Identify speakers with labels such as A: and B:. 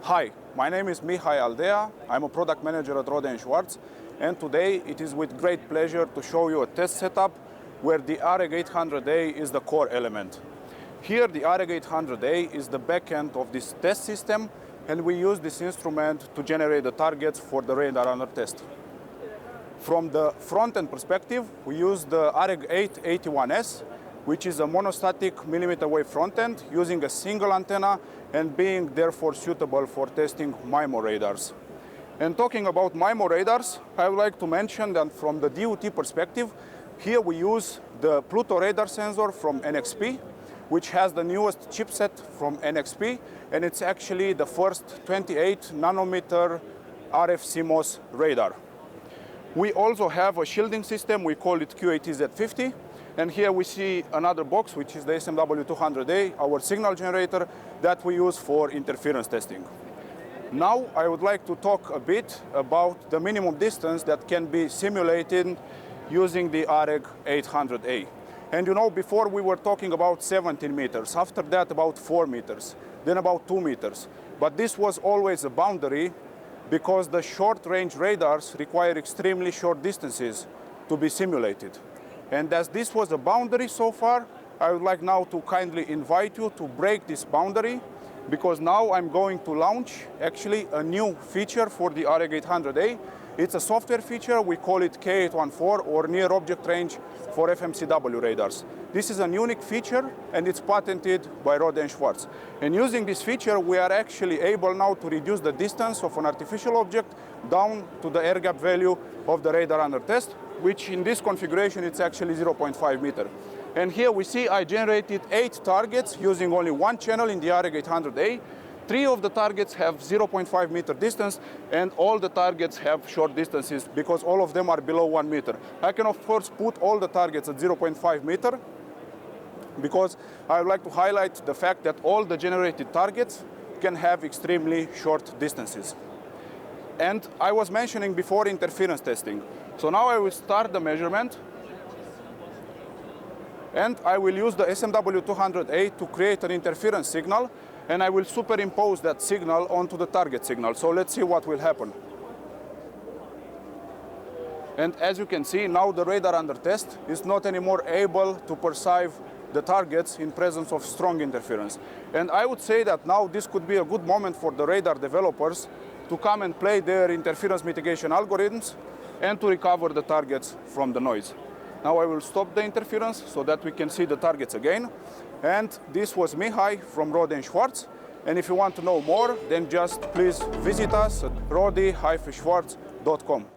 A: Hi, my name is Mihai Aldea. I'm a product manager at Rohde Schwarz, and today it is with great pleasure to show you a test setup where the AREG 800A is the core element. Here the AREG 800A is the back end of this test system, and we use this instrument to generate the targets for the radar under test. From the front-end perspective, we use the AREG 881S, which is a monostatic millimeter wave front-end using a single antenna and being therefore suitable for testing MIMO radars. And talking about MIMO radars, I would like to mention that from the DOT perspective, here we use the Pluto radar sensor from NXP, which has the newest chipset from NXP, and it's actually the first 28 nanometer RF CMOS radar. We also have a shielding system, we call it QATZ50, and here we see another box, which is the SMW200A, our signal generator that we use for interference testing. Now I would like to talk a bit about the minimum distance that can be simulated using the AREG 800A. And you know, before we were talking about 17 meters, after that about 4 meters, then about 2 meters. But this was always a boundary because the short-range radars require extremely short distances to be simulated. And as this was a boundary so far, I would like now to kindly invite you to break this boundary, because now I'm going to launch actually a new feature for the AREG 800A. It's a software feature, we call it K814 or Near Object Range for FMCW radars. This is a unique feature and it's patented by Rohde Schwarz. And using this feature, we are actually able now to reduce the distance of an artificial object down to the air gap value of the radar under test, which in this configuration it's actually 0.5 meter. And here we see I generated 8 targets using only one channel in the AREG 800A. 3 of the targets have 0.5 meter distance, and all the targets have short distances because all of them are below 1 meter. I can of course put all the targets at 0.5 meter because I would like to highlight the fact that all the generated targets can have extremely short distances. And I was mentioning before interference testing. So now I will start the measurement, and I will use the SMW200A to create an interference signal, and I will superimpose that signal onto the target signal. So let's see what will happen. And as you can see, now the radar under test is not anymore able to perceive the targets in presence of strong interference. And I would say that now this could be a good moment for the radar developers to come and play their interference mitigation algorithms and to recover the targets from the noise. Now I will stop the interference so that we can see the targets again. And this was Mihai from Rohde Schwarz. And if you want to know more, then just please visit us at rohde-schwarz.com.